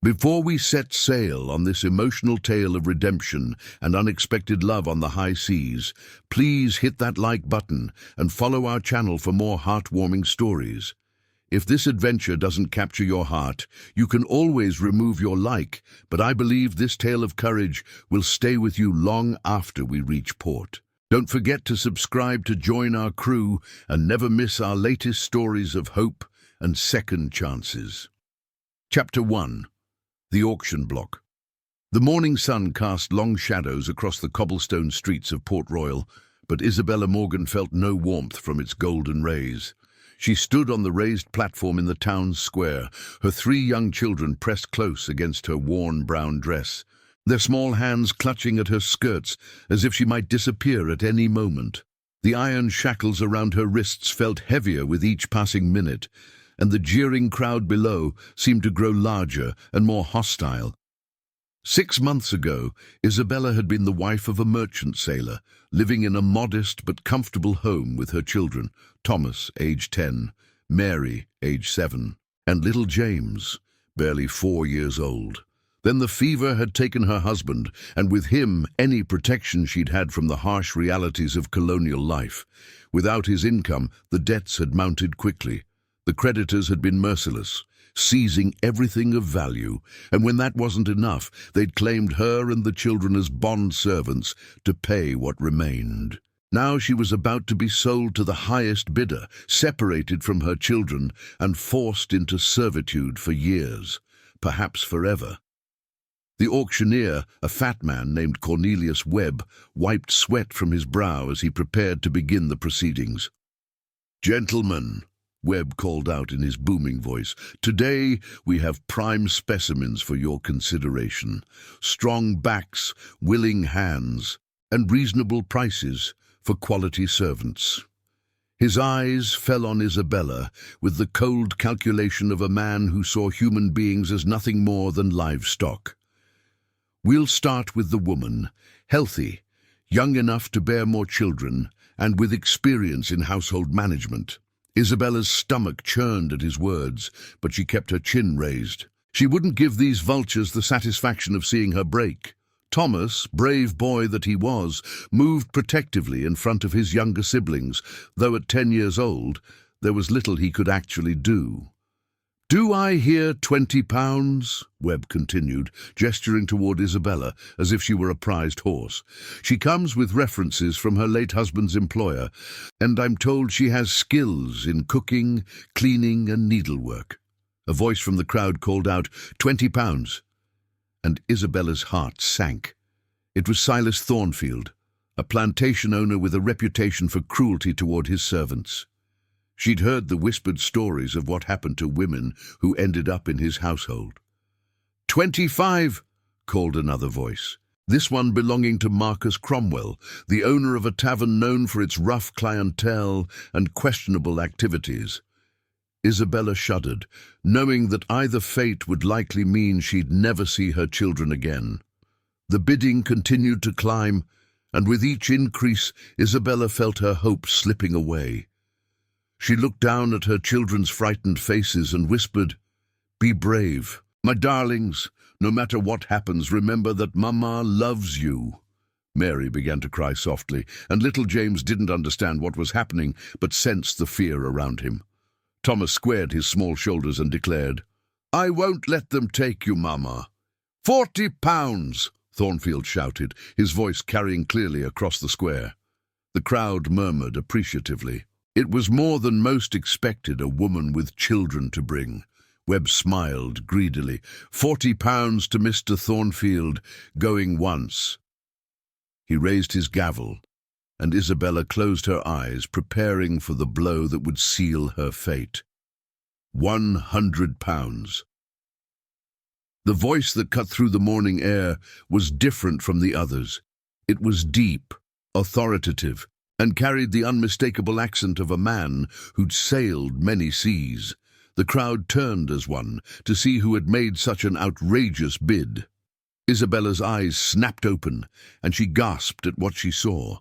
Before we set sail on this emotional tale of redemption and unexpected love on the high seas, please hit that like button and follow our channel for more heartwarming stories. If this adventure doesn't capture your heart, you can always remove your like, but I believe this tale of courage will stay with you long after we reach port. Don't forget to subscribe to join our crew and never miss our latest stories of hope and second chances. Chapter 1. The Auction Block. The morning sun cast long shadows across the cobblestone streets of Port Royal, but Isabella Morgan felt no warmth from its golden rays. She stood on the raised platform in the town's square, her 3 young children pressed close against her worn brown dress, their small hands clutching at her skirts as if she might disappear at any moment. The iron shackles around her wrists felt heavier with each passing minute, and the jeering crowd below seemed to grow larger and more hostile. 6 months ago, Isabella had been the wife of a merchant sailor, living in a modest but comfortable home with her children, Thomas, age 10, Mary, age 7, and little James, barely 4 years old. Then the fever had taken her husband, and with him any protection she'd had from the harsh realities of colonial life. Without his income, the debts had mounted quickly. The creditors had been merciless, seizing everything of value, and when that wasn't enough, they'd claimed her and the children as bond servants to pay what remained. Now she was about to be sold to the highest bidder, separated from her children, and forced into servitude for years, perhaps forever. The auctioneer, a fat man named Cornelius Webb, wiped sweat from his brow as he prepared to begin the proceedings. "Gentlemen," Webb called out in his booming voice, "today we have prime specimens for your consideration. Strong backs, willing hands, and reasonable prices for quality servants." His eyes fell on Isabella with the cold calculation of a man who saw human beings as nothing more than livestock. "We'll start with the woman, healthy, young enough to bear more children, and with experience in household management." Isabella's stomach churned at his words, but she kept her chin raised. She wouldn't give these vultures the satisfaction of seeing her break. Thomas, brave boy that he was, moved protectively in front of his younger siblings, though at 10 years old, there was little he could actually do. "Do I hear £20?" Webb continued, gesturing toward Isabella as if she were a prized horse. "She comes with references from her late husband's employer, and I'm told she has skills in cooking, cleaning, and needlework." A voice from the crowd called out, £20, and Isabella's heart sank. It was Silas Thornfield, a plantation owner with a reputation for cruelty toward his servants. She'd heard the whispered stories of what happened to women who ended up in his household. "25, called another voice, this one belonging to Marcus Cromwell, the owner of a tavern known for its rough clientele and questionable activities. Isabella shuddered, knowing that either fate would likely mean she'd never see her children again. The bidding continued to climb, and with each increase, Isabella felt her hope slipping away. She looked down at her children's frightened faces and whispered, "Be brave. My darlings, no matter what happens, remember that Mama loves you." Mary began to cry softly, and little James didn't understand what was happening, but sensed the fear around him. Thomas squared his small shoulders and declared, "I won't let them take you, Mama." £40, Thornfield shouted, his voice carrying clearly across the square. The crowd murmured appreciatively. It was more than most expected a woman with children to bring. Webb smiled greedily. £40 to Mr. Thornfield, going once. He raised his gavel, and Isabella closed her eyes, preparing for the blow that would seal her fate. £100. The voice that cut through the morning air was different from the others. It was deep, authoritative, and carried the unmistakable accent of a man who'd sailed many seas. The crowd turned as one to see who had made such an outrageous bid. Isabella's eyes snapped open, and she gasped at what she saw.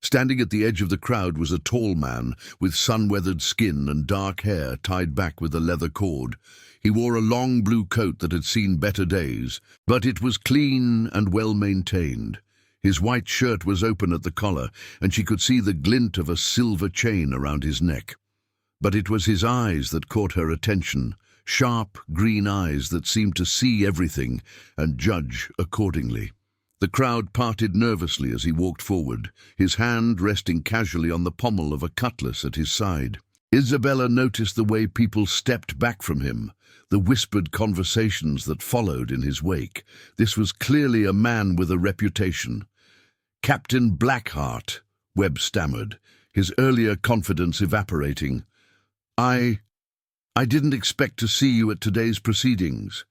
Standing at the edge of the crowd was a tall man with sun-weathered skin and dark hair tied back with a leather cord. He wore a long blue coat that had seen better days, but it was clean and well-maintained. His white shirt was open at the collar, and she could see the glint of a silver chain around his neck. But it was his eyes that caught her attention, sharp green eyes that seemed to see everything and judge accordingly. The crowd parted nervously as he walked forward, his hand resting casually on the pommel of a cutlass at his side. Isabella noticed the way people stepped back from him, the whispered conversations that followed in his wake. This was clearly a man with a reputation. "Captain Blackheart," Webb stammered, his earlier confidence evaporating. I didn't expect to see you at today's proceedings."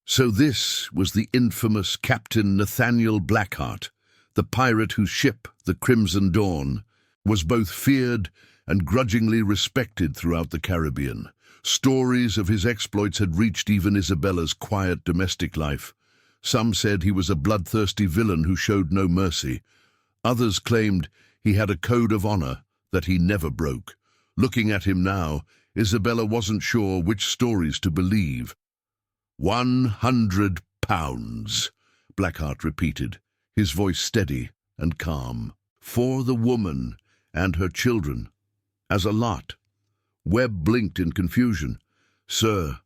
So this was the infamous Captain Nathaniel Blackheart, the pirate whose ship, the Crimson Dawn, was both feared and grudgingly respected throughout the Caribbean. Stories of his exploits had reached even Isabella's quiet domestic life. Some said he was a bloodthirsty villain who showed no mercy. Others claimed he had a code of honor that he never broke. Looking at him now, Isabella wasn't sure which stories to believe. £100, Blackheart repeated, his voice steady and calm. "For the woman and her children, as a lot." Webb blinked in confusion. "Sir,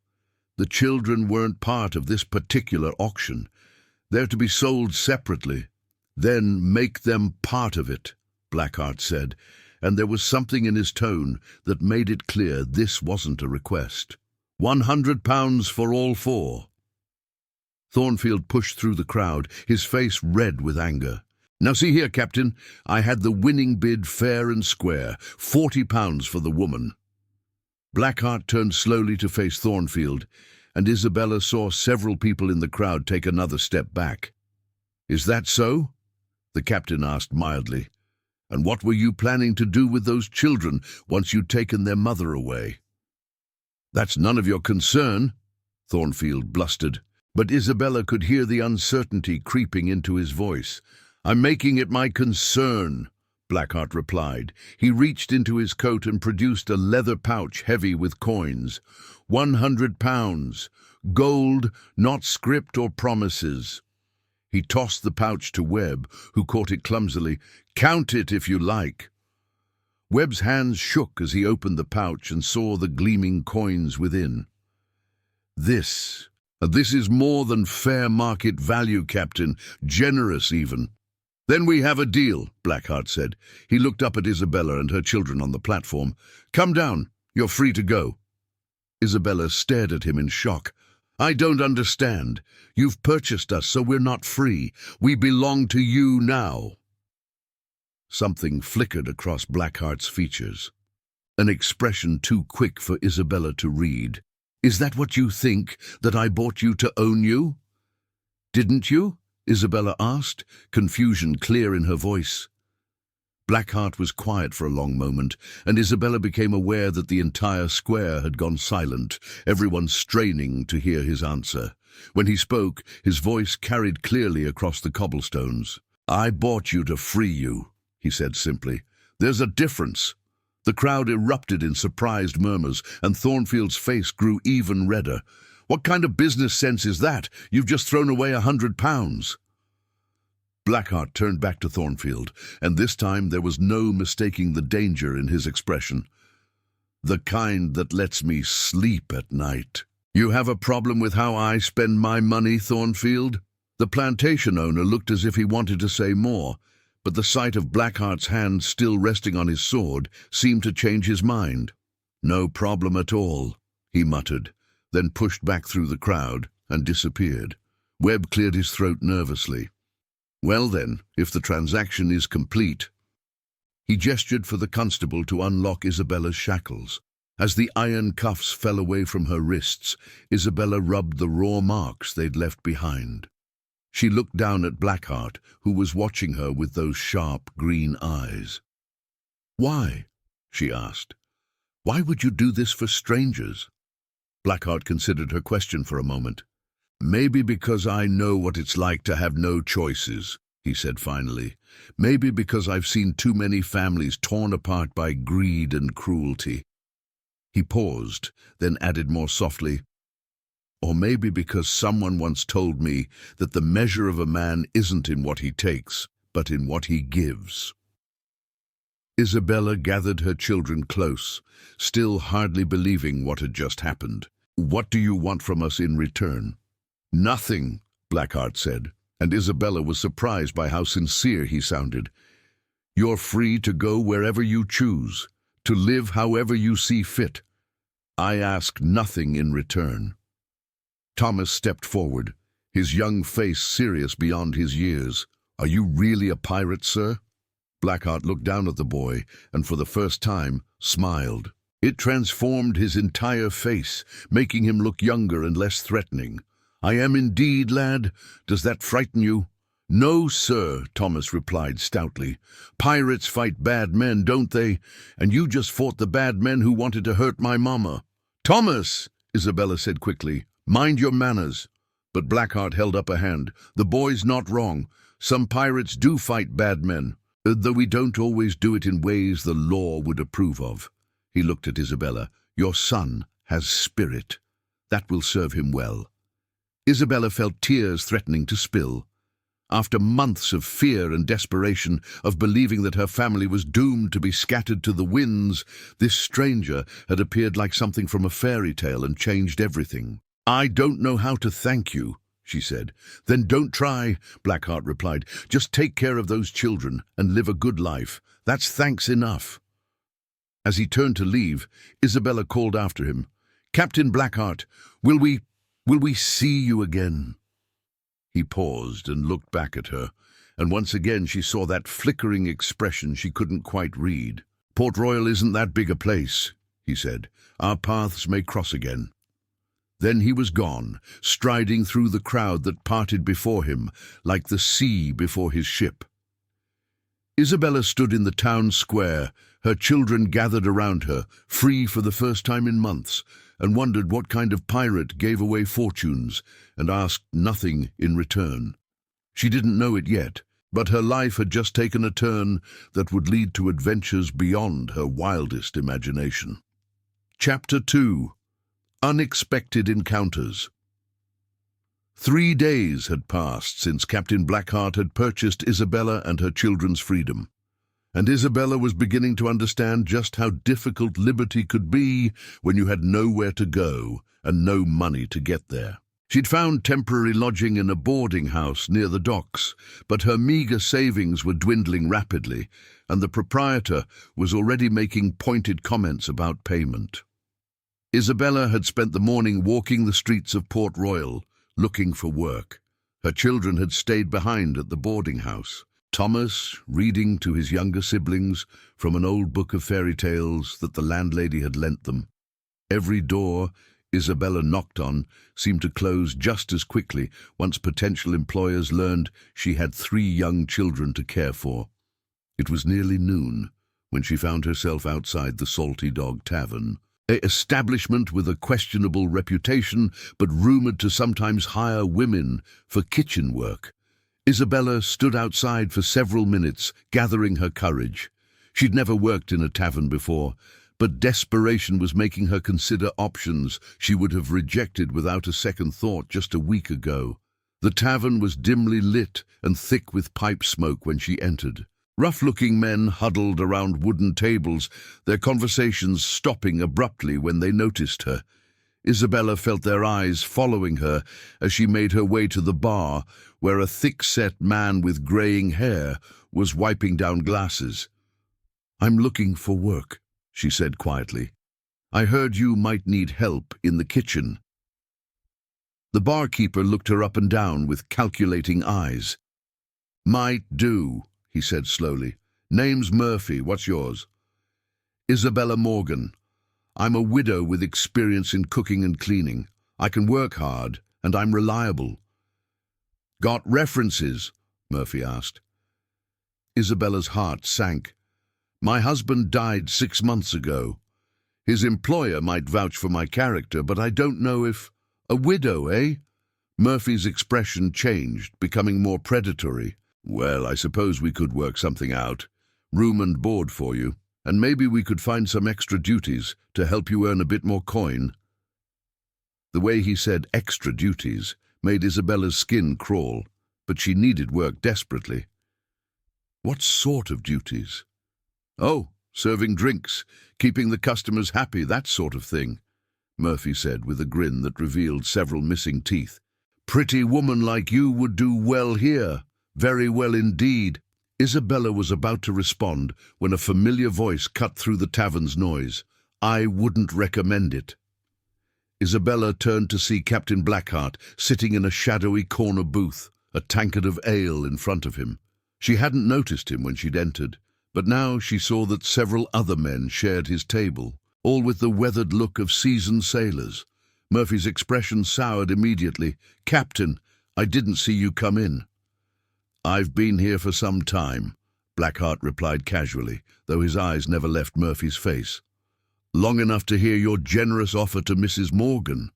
the children weren't part of this particular auction. They're to be sold separately." "Then make them part of it," Blackheart said, and there was something in his tone that made it clear this wasn't a request. £100 for all four." Thornfield pushed through the crowd, his face red with anger. "Now see here, Captain, I had the winning bid fair and square, £40 for the woman." Blackheart turned slowly to face Thornfield, and Isabella saw several people in the crowd take another step back. "Is that so?" the captain asked mildly. "And what were you planning to do with those children once you'd taken their mother away?" "That's none of your concern," Thornfield blustered, but Isabella could hear the uncertainty creeping into his voice. "I'm making it my concern," Blackheart replied. He reached into his coat and produced a leather pouch heavy with coins. £100. Gold, not script or promises. He tossed the pouch to Webb, who caught it clumsily. "Count it if you like." Webb's hands shook as he opened the pouch and saw the gleaming coins within. This is more than fair market value, Captain. Generous, even." "Then we have a deal," Blackheart said. He looked up at Isabella and her children on the platform. "Come down. You're free to go." Isabella stared at him in shock. "I don't understand. You've purchased us, so we're not free. We belong to you now." Something flickered across Blackheart's features, an expression too quick for Isabella to read. "Is that what you think, that I bought you to own you?" "Didn't you?" Isabella asked, confusion clear in her voice. Blackheart was quiet for a long moment, and Isabella became aware that the entire square had gone silent, everyone straining to hear his answer. When he spoke, his voice carried clearly across the cobblestones. "I bought you to free you," he said simply. "There's a difference." The crowd erupted in surprised murmurs, and Thornfield's face grew even redder. "What kind of business sense is that? You've just thrown away £100. Blackheart turned back to Thornfield, and this time there was no mistaking the danger in his expression. "The kind that lets me sleep at night." "You have a problem with how I spend my money, Thornfield?" The plantation owner looked as if he wanted to say more, but the sight of Blackheart's hand still resting on his sword seemed to change his mind. "No problem at all," he muttered, then pushed back through the crowd and disappeared. Webb cleared his throat nervously. "Well then, if the transaction is complete." He gestured for the constable to unlock Isabella's shackles. As the iron cuffs fell away from her wrists, Isabella rubbed the raw marks they'd left behind. She looked down at Blackheart, who was watching her with those sharp green eyes. "Why?" she asked. "Why would you do this for strangers?" Blackheart considered her question for a moment. "Maybe because I know what it's like to have no choices. he said finally. Maybe because I've seen too many families torn apart by greed and cruelty. He paused, then added more softly, or maybe because someone once told me that the measure of a man isn't in what he takes, but in what he gives. Isabella gathered her children close, still hardly believing what had just happened. What do you want from us in return? Nothing, Blackheart said, and Isabella was surprised by how sincere he sounded. You're free to go wherever you choose, to live however you see fit. I ask nothing in return. Thomas stepped forward, his young face serious beyond his years. Are you really a pirate, sir? Blackheart looked down at the boy and for the first time smiled. It transformed his entire face, making him look younger and less threatening. I am indeed, lad. Does that frighten you? No, sir, Thomas replied stoutly. Pirates fight bad men, don't they? And you just fought the bad men who wanted to hurt my mama. Thomas, Isabella said quickly, mind your manners. But Blackheart held up a hand. The boy's not wrong. Some pirates do fight bad men, though we don't always do it in ways the law would approve of. He looked at Isabella. Your son has spirit. That will serve him well. Isabella felt tears threatening to spill. After months of fear and desperation, of believing that her family was doomed to be scattered to the winds, this stranger had appeared like something from a fairy tale and changed everything. I don't know how to thank you, she said. Then don't try, Blackheart replied. Just take care of those children and live a good life. That's thanks enough. As he turned to leave, Isabella called after him. Captain Blackheart, will we see you again? He paused and looked back at her, and once again she saw that flickering expression she couldn't quite read. Port Royal isn't that big a place, he said. Our paths may cross again. Then he was gone, striding through the crowd that parted before him, like the sea before his ship. Isabella stood in the town square, her children gathered around her, free for the first time in months, and wondered what kind of pirate gave away fortunes and asked nothing in return. She didn't know it yet, but her life had just taken a turn that would lead to adventures beyond her wildest imagination. Chapter 2. Unexpected Encounters. 3 days had passed since Captain Blackheart had purchased Isabella and her children's freedom, and Isabella was beginning to understand just how difficult liberty could be when you had nowhere to go and no money to get there. She'd found temporary lodging in a boarding house near the docks, but her meagre savings were dwindling rapidly, and the proprietor was already making pointed comments about payment. Isabella had spent the morning walking the streets of Port Royal, looking for work. Her children had stayed behind at the boarding house. Thomas, reading to his younger siblings from an old book of fairy tales that the landlady had lent them. Every door Isabella knocked on seemed to close just as quickly once potential employers learned she had 3 young children to care for. It was nearly noon when she found herself outside the Salty Dog Tavern, an establishment with a questionable reputation but rumoured to sometimes hire women for kitchen work. Isabella stood outside for several minutes, gathering her courage. She'd never worked in a tavern before, but desperation was making her consider options she would have rejected without a second thought just a week ago. The tavern was dimly lit and thick with pipe smoke when she entered. Rough-looking men huddled around wooden tables, their conversations stopping abruptly when they noticed her. Isabella felt their eyes following her as she made her way to the bar, where a thick-set man with greying hair was wiping down glasses. "I'm looking for work," she said quietly. "I heard you might need help in the kitchen." The barkeeper looked her up and down with calculating eyes. "Might do," he said slowly. "Name's Murphy. What's yours?" "Isabella Morgan. I'm a widow with experience in cooking and cleaning. I can work hard, and I'm reliable." "Got references?" Murphy asked. Isabella's heart sank. "My husband died 6 months ago. His employer might vouch for my character, but I don't know if—" "A widow, eh?" Murphy's expression changed, becoming more predatory. Well, I suppose we could work something out. Room and board for you, and maybe we could find some extra duties to help you earn a bit more coin. The way he said extra duties made Isabella's skin crawl, but she needed work desperately. What sort of duties? Oh, serving drinks, keeping the customers happy, that sort of thing, Murphy said with a grin that revealed several missing teeth. Pretty woman like you would do well here, very well indeed. Isabella was about to respond when a familiar voice cut through the tavern's noise. I wouldn't recommend it. Isabella turned to see Captain Blackheart sitting in a shadowy corner booth, a tankard of ale in front of him. She hadn't noticed him when she'd entered, but now she saw that several other men shared his table, all with the weathered look of seasoned sailors. Murphy's expression soured immediately. Captain, I didn't see you come in. I've been here for some time, Blackheart replied casually, though his eyes never left Murphy's face. Long enough to hear your generous offer to Mrs. Morgan.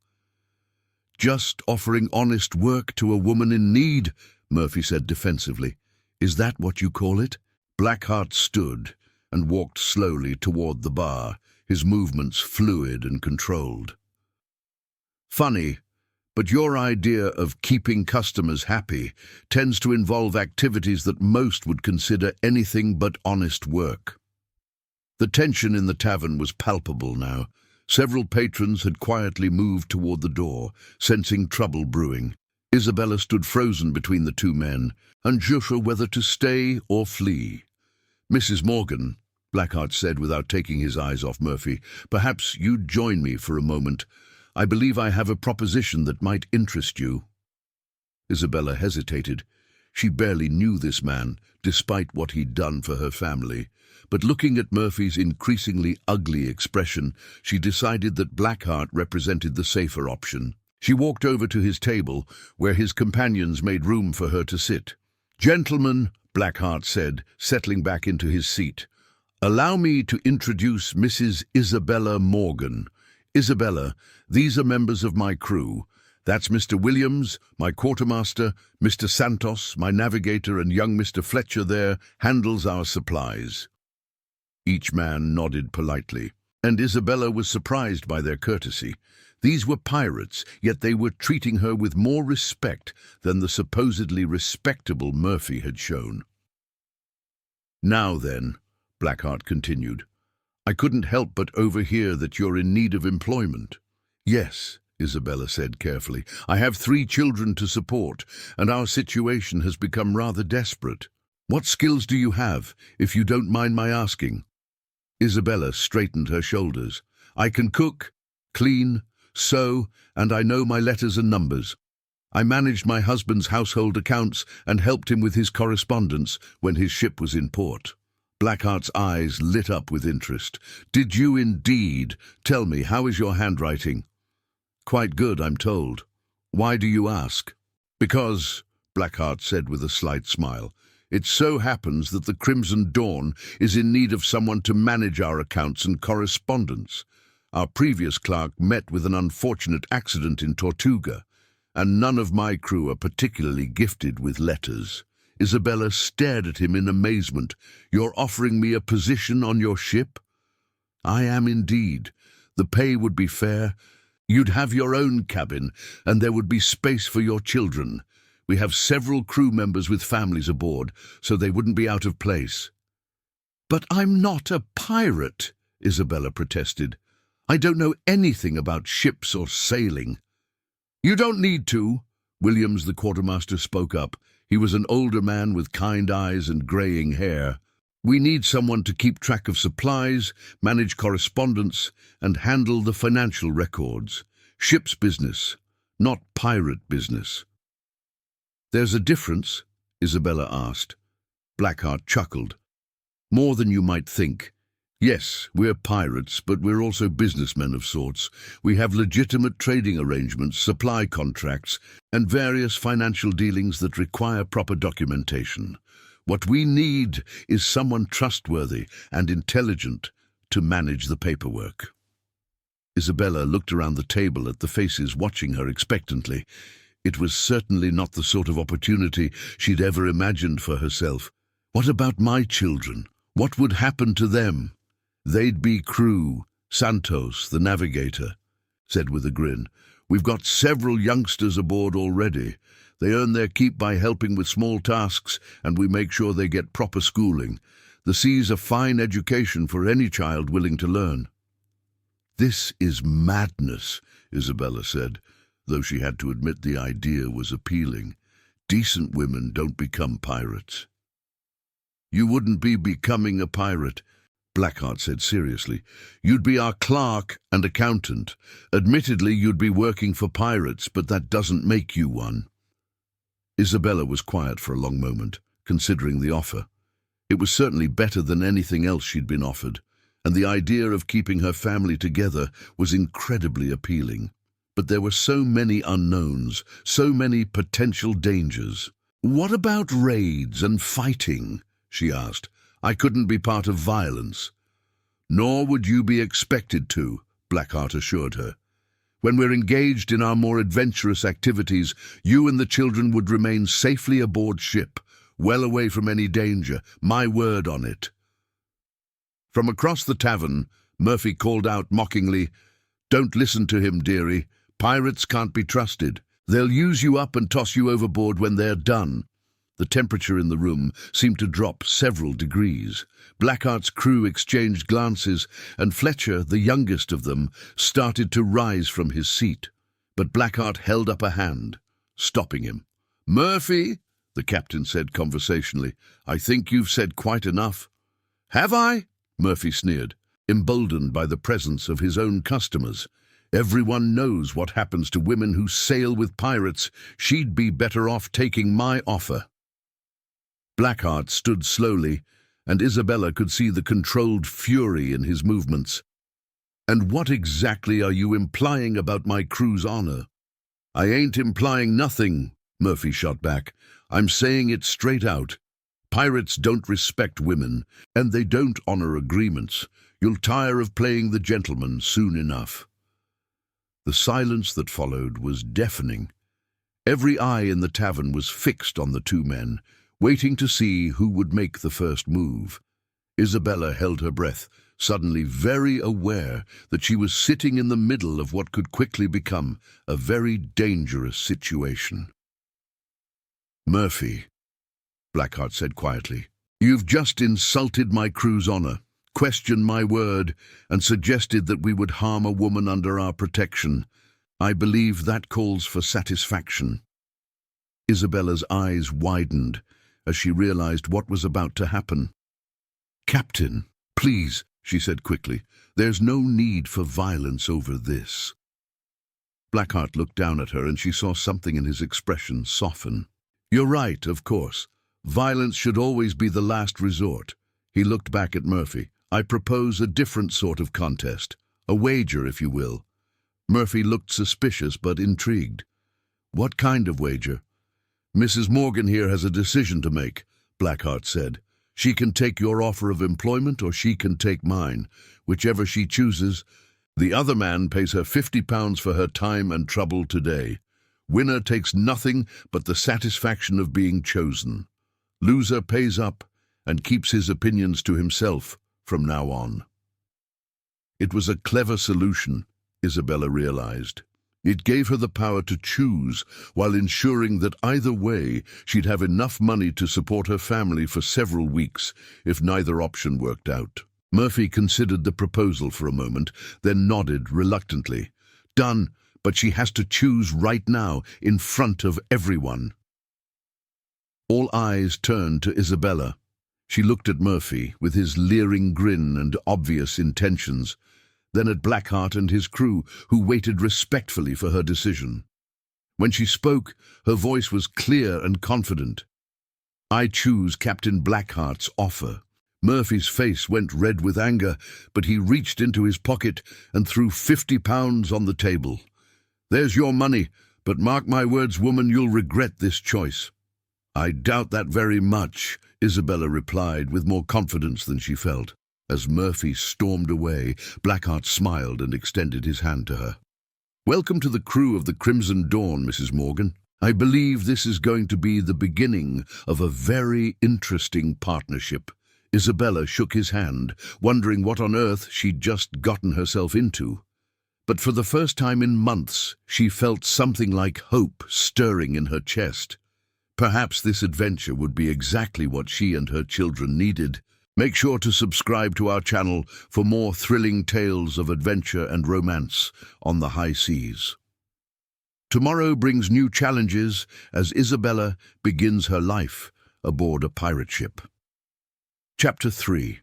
Just offering honest work to a woman in need, Murphy said defensively. Is that what you call it? Blackheart stood and walked slowly toward the bar, his movements fluid and controlled. Funny, but your idea of keeping customers happy tends to involve activities that most would consider anything but honest work. The tension in the tavern was palpable now. Several patrons had quietly moved toward the door, sensing trouble brewing. Isabella stood frozen between the two men, unsure whether to stay or flee. Mrs. Morgan, Blackheart said without taking his eyes off Murphy, perhaps you'd join me for a moment. I believe I have a proposition that might interest you. Isabella hesitated. She barely knew this man, despite what he'd done for her family. But looking at Murphy's increasingly ugly expression, she decided that Blackheart represented the safer option. She walked over to his table, where his companions made room for her to sit. Gentlemen, Blackheart said, settling back into his seat, allow me to introduce Mrs. Isabella Morgan. Isabella, these are members of my crew. That's Mr. Williams, my quartermaster, Mr. Santos, my navigator, and young Mr. Fletcher there handles our supplies. Each man nodded politely, and Isabella was surprised by their courtesy. These were pirates, yet they were treating her with more respect than the supposedly respectable Murphy had shown. Now then, Blackheart continued, I couldn't help but overhear that you're in need of employment. Yes, Isabella said carefully. I have 3 children to support, and our situation has become rather desperate. What skills do you have, if you don't mind my asking? Isabella straightened her shoulders. I can cook, clean, sew, and I know my letters and numbers. I managed my husband's household accounts and helped him with his correspondence when his ship was in port. Blackheart's eyes lit up with interest. Did you indeed? Tell me, how is your handwriting? Quite good, I'm told. Why do you ask? Because, Blackheart said with a slight smile, it so happens that the Crimson Dawn is in need of someone to manage our accounts and correspondence. Our previous clerk met with an unfortunate accident in Tortuga, and none of my crew are particularly gifted with letters. Isabella stared at him in amazement. You're offering me a position on your ship? I am indeed. The pay would be fair. You'd have your own cabin, and there would be space for your children. We have several crew members with families aboard, so they wouldn't be out of place. But I'm not a pirate, Isabella protested. I don't know anything about ships or sailing. You don't need to, Williams the quartermaster spoke up. He was an older man with kind eyes and greying hair. We need someone to keep track of supplies, manage correspondence, and handle the financial records. Ship's business, not pirate business. There's a difference, Isabella asked. Blackheart chuckled. More than you might think. Yes, we're pirates, but we're also businessmen of sorts. We have legitimate trading arrangements, supply contracts, and various financial dealings that require proper documentation. What we need is someone trustworthy and intelligent to manage the paperwork. Isabella looked around the table at the faces watching her expectantly. It was certainly not the sort of opportunity she'd ever imagined for herself. What about my children? What would happen to them? They'd be crew. Santos, the navigator, said with a grin. We've got several youngsters aboard already. They earn their keep by helping with small tasks, and we make sure they get proper schooling. The sea's a fine education for any child willing to learn. This is madness, Isabella said, though she had to admit the idea was appealing. Decent women don't become pirates. You wouldn't be becoming a pirate, Blackheart said seriously. You'd be our clerk and accountant. Admittedly, you'd be working for pirates, but that doesn't make you one. Isabella was quiet for a long moment, considering the offer. It was certainly better than anything else she'd been offered, and the idea of keeping her family together was incredibly appealing. But there were so many unknowns, so many potential dangers. What about raids and fighting? She asked. I couldn't be part of violence. Nor would you be expected to, Blackheart assured her. When we're engaged in our more adventurous activities, you and the children would remain safely aboard ship, well away from any danger, my word on it. From across the tavern, Murphy called out mockingly, Don't listen to him, dearie. Pirates can't be trusted. They'll use you up and toss you overboard when they're done. The temperature in the room seemed to drop several degrees. Blackheart's crew exchanged glances, and Fletcher, the youngest of them, started to rise from his seat. But Blackheart held up a hand, stopping him. Murphy, the captain said conversationally, I think you've said quite enough. Have I? Murphy sneered, emboldened by the presence of his own customers. Everyone knows what happens to women who sail with pirates. She'd be better off taking my offer. Blackheart stood slowly, and Isabella could see the controlled fury in his movements. And what exactly are you implying about my crew's honor? I ain't implying nothing, Murphy shot back. I'm saying it straight out. Pirates don't respect women, and they don't honor agreements. You'll tire of playing the gentleman soon enough. The silence that followed was deafening. Every eye in the tavern was fixed on the two men, waiting to see who would make the first move. Isabella held her breath, suddenly very aware that she was sitting in the middle of what could quickly become a very dangerous situation. Murphy, Blackheart said quietly, you've just insulted my crew's honor, questioned my word, and suggested that we would harm a woman under our protection. I believe that calls for satisfaction. Isabella's eyes widened as she realized what was about to happen. Captain, please, she said quickly, there's no need for violence over this. Blackheart looked down at her and she saw something in his expression soften. You're right, of course. Violence should always be the last resort. He looked back at Murphy. I propose a different sort of contest. A wager, if you will. Murphy looked suspicious but intrigued. What kind of wager? Mrs. Morgan here has a decision to make, Blackheart said. She can take your offer of employment or she can take mine. Whichever she chooses, the other man pays her £50 for her time and trouble today. Winner takes nothing but the satisfaction of being chosen. Loser pays up and keeps his opinions to himself from now on. It was a clever solution, Isabella realized. It gave her the power to choose while ensuring that either way she'd have enough money to support her family for several weeks if neither option worked out. Murphy considered the proposal for a moment, then nodded reluctantly. Done, but she has to choose right now in front of everyone. All eyes turned to Isabella. She looked at Murphy with his leering grin and obvious intentions, then at Blackheart and his crew, who waited respectfully for her decision. When she spoke, her voice was clear and confident. I choose Captain Blackheart's offer. Murphy's face went red with anger, but he reached into his pocket and threw £50 on the table. There's your money, but mark my words, woman, you'll regret this choice. I doubt that very much, Isabella replied with more confidence than she felt. As Murphy stormed away, Blackheart smiled and extended his hand to her. Welcome to the crew of the Crimson Dawn, Mrs. Morgan. I believe this is going to be the beginning of a very interesting partnership." Isabella shook his hand, wondering what on earth she'd just gotten herself into. But for the first time in months, she felt something like hope stirring in her chest. Perhaps this adventure would be exactly what she and her children needed. Make sure to subscribe to our channel for more thrilling tales of adventure and romance on the high seas. Tomorrow brings new challenges as Isabella begins her life aboard a pirate ship. Chapter 3.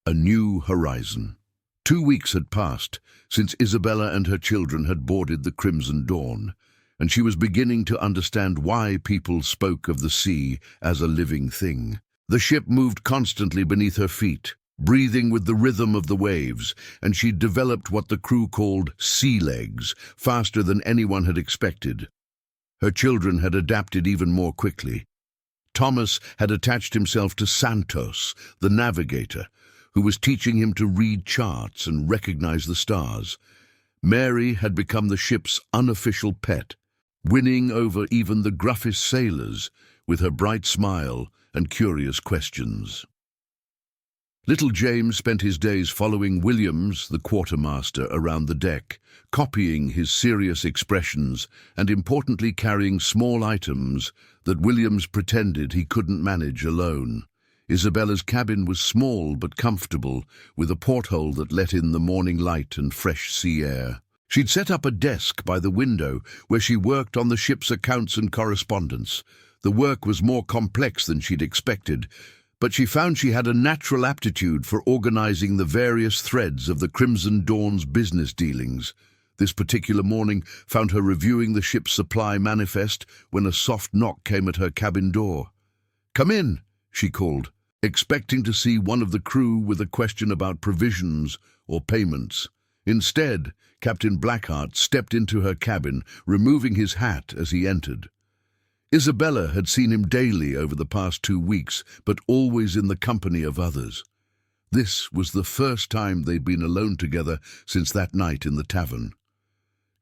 A New Horizon. 2 weeks had passed since Isabella and her children had boarded the Crimson Dawn, and she was beginning to understand why people spoke of the sea as a living thing. The ship moved constantly beneath her feet, breathing with the rhythm of the waves, and she'd developed what the crew called sea legs, faster than anyone had expected. Her children had adapted even more quickly. Thomas had attached himself to Santos, the navigator, who was teaching him to read charts and recognize the stars. Mary had become the ship's unofficial pet, winning over even the gruffest sailors with her bright smile and curious questions. Little James spent his days following Williams, the quartermaster, around the deck, copying his serious expressions and importantly carrying small items that Williams pretended he couldn't manage alone. Isabella's cabin was small but comfortable, with a porthole that let in the morning light and fresh sea air. She'd set up a desk by the window where she worked on the ship's accounts and correspondence. The work was more complex than she'd expected, but she found she had a natural aptitude for organizing the various threads of the Crimson Dawn's business dealings. This particular morning found her reviewing the ship's supply manifest when a soft knock came at her cabin door. "Come in," she called, expecting to see one of the crew with a question about provisions or payments. Instead, Captain Blackheart stepped into her cabin, removing his hat as he entered. Isabella had seen him daily over the past 2 weeks, but always in the company of others. This was the first time they'd been alone together since that night in the tavern.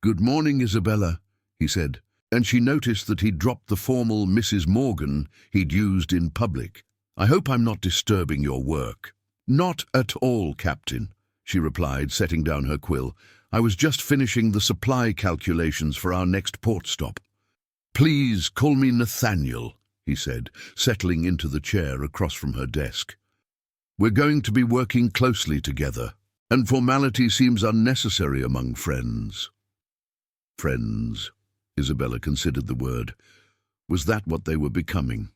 "Good morning, Isabella," he said, and she noticed that he'd dropped the formal Mrs. Morgan he'd used in public. "I hope I'm not disturbing your work." "Not at all, Captain," she replied, setting down her quill. "I was just finishing the supply calculations for our next port stop." "Please call me Nathaniel," he said, settling into the chair across from her desk. "We're going to be working closely together, and formality seems unnecessary among friends." Friends, Isabella considered the word. Was that what they were becoming?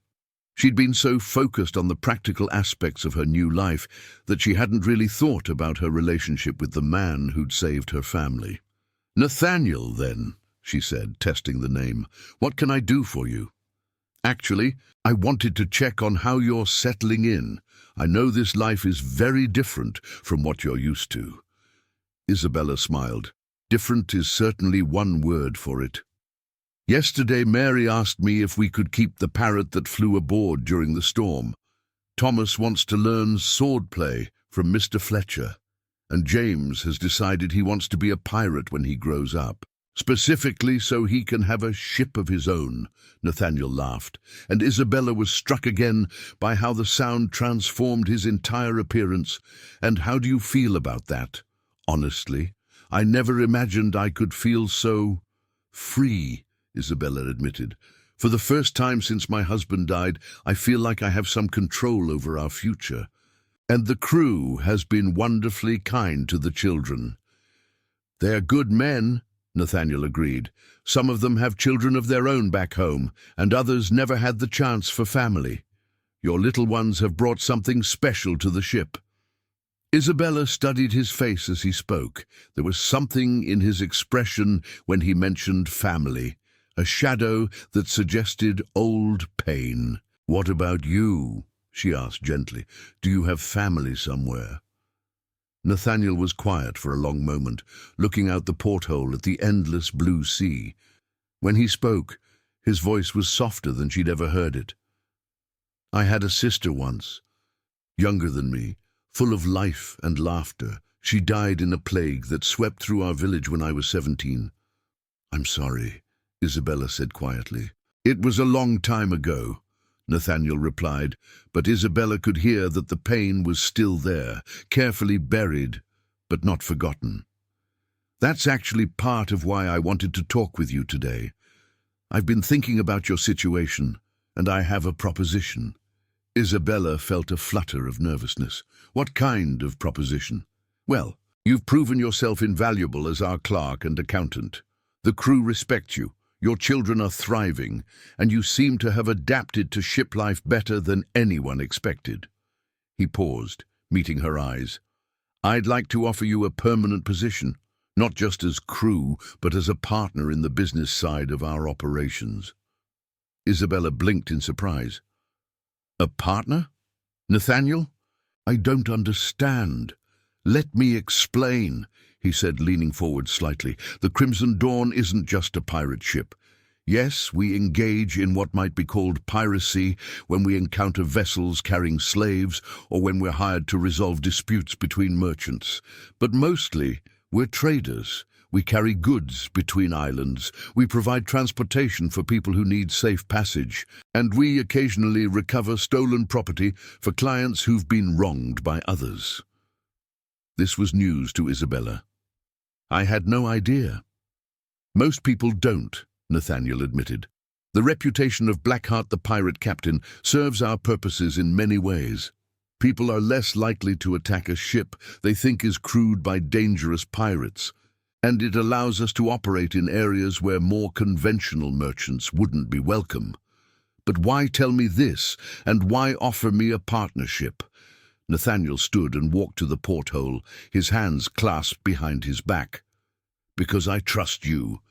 She'd been so focused on the practical aspects of her new life that she hadn't really thought about her relationship with the man who'd saved her family. "Nathaniel, then," she said, testing the name. "What can I do for you?" "Actually, I wanted to check on how you're settling in. I know this life is very different from what you're used to." Isabella smiled. Different is certainly one word for it. "Yesterday Mary asked me if we could keep the parrot that flew aboard during the storm. Thomas wants to learn swordplay from Mr. Fletcher, and James has decided he wants to be a pirate when he grows up. Specifically so he can have a ship of his own." Nathaniel laughed, and Isabella was struck again by how the sound transformed his entire appearance. "And how do you feel about that?" "Honestly, I never imagined I could feel so free," Isabella admitted. "For the first time since my husband died, I feel like I have some control over our future. And the crew has been wonderfully kind to the children." "They're good men," Nathaniel agreed. "Some of them have children of their own back home, and others never had the chance for family. Your little ones have brought something special to the ship." Isabella studied his face as he spoke. There was something in his expression when he mentioned family, a shadow that suggested old pain. "What about you?" she asked gently. "Do you have family somewhere?" Nathaniel was quiet for a long moment, looking out the porthole at the endless blue sea. When he spoke, his voice was softer than she'd ever heard it. "I had a sister once, younger than me, full of life and laughter. She died in a plague that swept through our village when I was 17. I'm sorry," Isabella said quietly. It was a long time ago, Nathaniel replied, but Isabella could hear that the pain was still there, carefully buried, but not forgotten. That's actually part of why I wanted to talk with you today. I've been thinking about your situation, and I have a proposition. Isabella felt a flutter of nervousness. What kind of proposition? Well, you've proven yourself invaluable as our clerk and accountant. The crew respect you. Your children are thriving, and you seem to have adapted to ship life better than anyone expected. He paused, meeting her eyes. I'd like to offer you a permanent position, not just as crew, but as a partner in the business side of our operations. Isabella blinked in surprise. A partner? Nathaniel? I don't understand. Let me explain, he said, leaning forward slightly. The Crimson Dawn isn't just a pirate ship. Yes, we engage in what might be called piracy when we encounter vessels carrying slaves or when we're hired to resolve disputes between merchants. But mostly, we're traders. We carry goods between islands. We provide transportation for people who need safe passage. And we occasionally recover stolen property for clients who've been wronged by others. This was news to Isabella. I had no idea. Most people don't, Nathaniel admitted. The reputation of Blackheart the pirate captain serves our purposes in many ways. People are less likely to attack a ship they think is crewed by dangerous pirates, and it allows us to operate in areas where more conventional merchants wouldn't be welcome. But why tell me this, and why offer me a partnership? Nathaniel stood and walked to the porthole, his hands clasped behind his back. Because I trust you.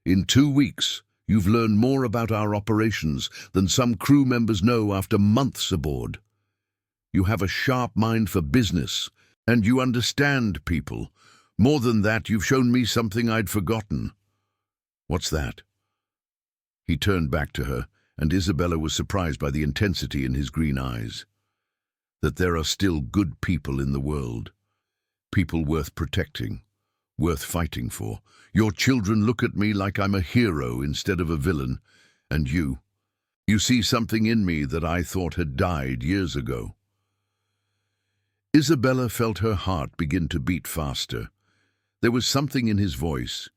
In 2 weeks, you've learned more about our operations than some crew members know after months aboard. You have a sharp mind for business, and you understand people. More than that, you've shown me something I'd forgotten. What's that? He turned back to her, and Isabella was surprised by the intensity in his green eyes. That there are still good people in the world. People worth protecting, worth fighting for. Your children look at me like I'm a hero instead of a villain, and you see something in me that I thought had died years ago. Isabella felt her heart begin to beat faster. There was something in his voice,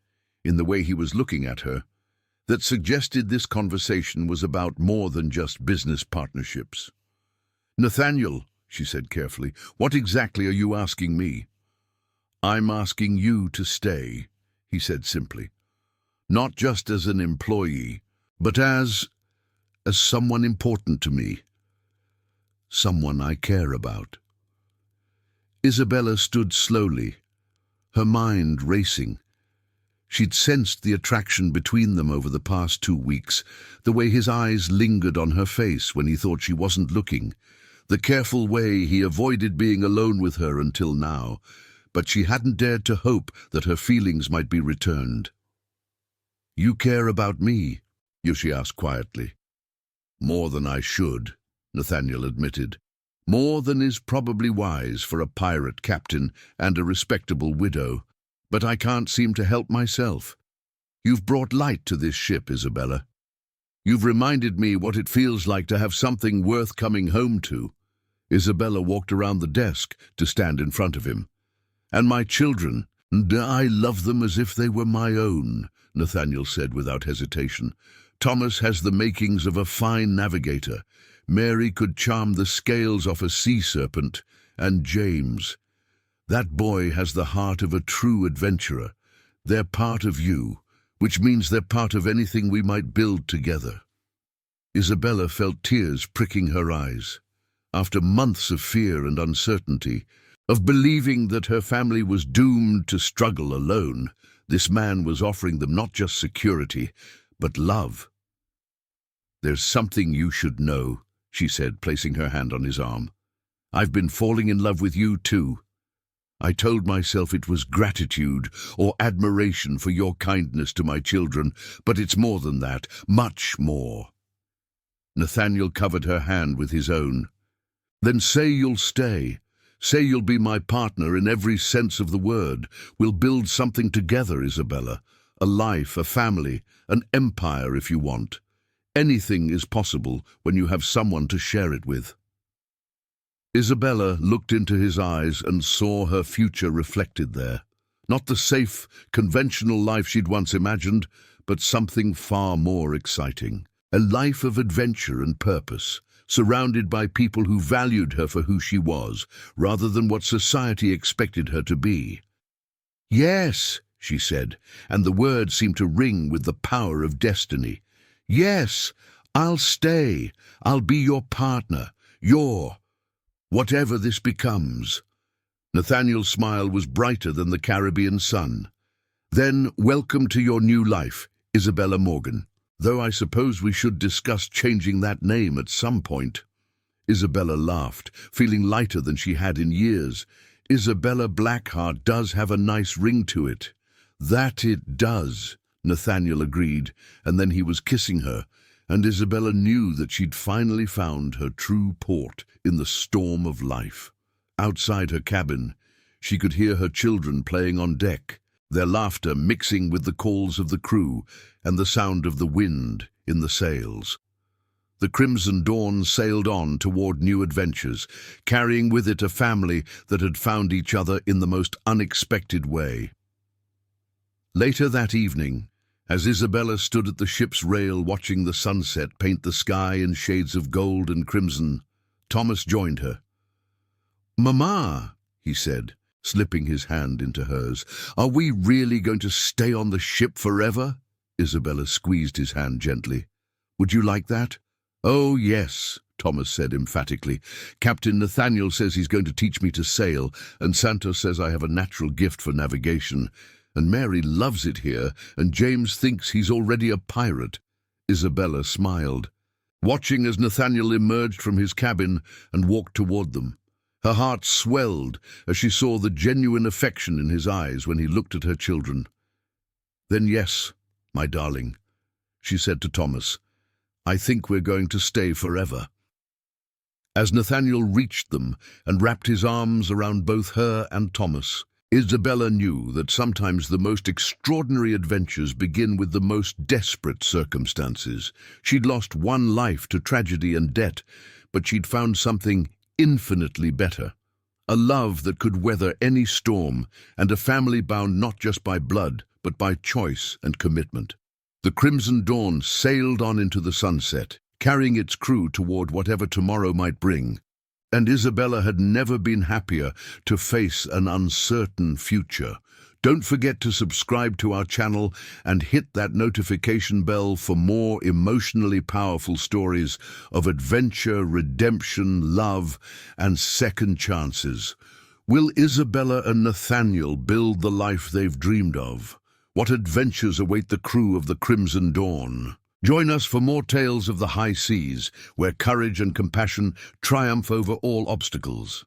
in the way he was looking at her, that suggested this conversation was about more than just business partnerships. Nathaniel, she said carefully, what exactly are you asking me? I'm asking you to stay, he said simply. Not just as an employee, but as someone important to me. Someone I care about. Isabella stood slowly, her mind racing. She'd sensed the attraction between them over the past 2 weeks, the way his eyes lingered on her face when he thought she wasn't looking, the careful way he avoided being alone with her until now, but she hadn't dared to hope that her feelings might be returned. You care about me? Yoshi asked quietly. More than I should, Nathaniel admitted. More than is probably wise for a pirate captain and a respectable widow, but I can't seem to help myself. You've brought light to this ship, Isabella. You've reminded me what it feels like to have something worth coming home to. Isabella walked around the desk to stand in front of him. And my children, and I love them as if they were my own, Nathaniel said without hesitation. Thomas has the makings of a fine navigator. Mary could charm the scales off a sea serpent. And James. That boy has the heart of a true adventurer. They're part of you, which means they're part of anything we might build together. Isabella felt tears pricking her eyes. After months of fear and uncertainty, of believing that her family was doomed to struggle alone, this man was offering them not just security, but love. There's something you should know, she said, placing her hand on his arm. I've been falling in love with you too. I told myself it was gratitude or admiration for your kindness to my children, but it's more than that, much more. Nathaniel covered her hand with his own. Then say you'll stay. Say you'll be my partner in every sense of the word. We'll build something together, Isabella. a life, a family, an empire if you want. Anything is possible when you have someone to share it with. Isabella looked into his eyes and saw her future reflected there. Not the safe, conventional life she'd once imagined, but something far more exciting. A life of adventure and purpose, surrounded by people who valued her for who she was, rather than what society expected her to be. "Yes," she said, and the words seemed to ring with the power of destiny. "Yes, I'll stay. I'll be your partner, whatever this becomes." Nathaniel's smile was brighter than the Caribbean sun. "Then, welcome to your new life, Isabella Morgan. Though I suppose we should discuss changing that name at some point." Isabella laughed, feeling lighter than she had in years. "Isabella Blackheart does have a nice ring to it." "That it does," Nathaniel agreed, and then he was kissing her, and Isabella knew that she'd finally found her true port in the storm of life. Outside her cabin, she could hear her children playing on deck, their laughter mixing with the calls of the crew and the sound of the wind in the sails. The Crimson Dawn sailed on toward new adventures, carrying with it a family that had found each other in the most unexpected way. Later that evening, as Isabella stood at the ship's rail watching the sunset paint the sky in shades of gold and crimson, Thomas joined her. "Mama," he said, slipping his hand into hers, "are we really going to stay on the ship forever?" Isabella squeezed his hand gently. "Would you like that?" "Oh, yes," Thomas said emphatically. "Captain Nathaniel says he's going to teach me to sail, and Santos says I have a natural gift for navigation, and Mary loves it here, and James thinks he's already a pirate." Isabella smiled, watching as Nathaniel emerged from his cabin and walked toward them. Her heart swelled as she saw the genuine affection in his eyes when he looked at her children. "Then yes, my darling," she said to Thomas, "I think we're going to stay forever." As Nathaniel reached them and wrapped his arms around both her and Thomas, Isabella knew that sometimes the most extraordinary adventures begin with the most desperate circumstances. She'd lost one life to tragedy and debt, but she'd found something infinitely better. A love that could weather any storm, and a family bound not just by blood, but by choice and commitment. The Crimson Dawn sailed on into the sunset, carrying its crew toward whatever tomorrow might bring. And Isabella had never been happier to face an uncertain future. Don't forget to subscribe to our channel and hit that notification bell for more emotionally powerful stories of adventure, redemption, love, and second chances. Will Isabella and Nathaniel build the life they've dreamed of? What adventures await the crew of the Crimson Dawn? Join us for more tales of the high seas, where courage and compassion triumph over all obstacles.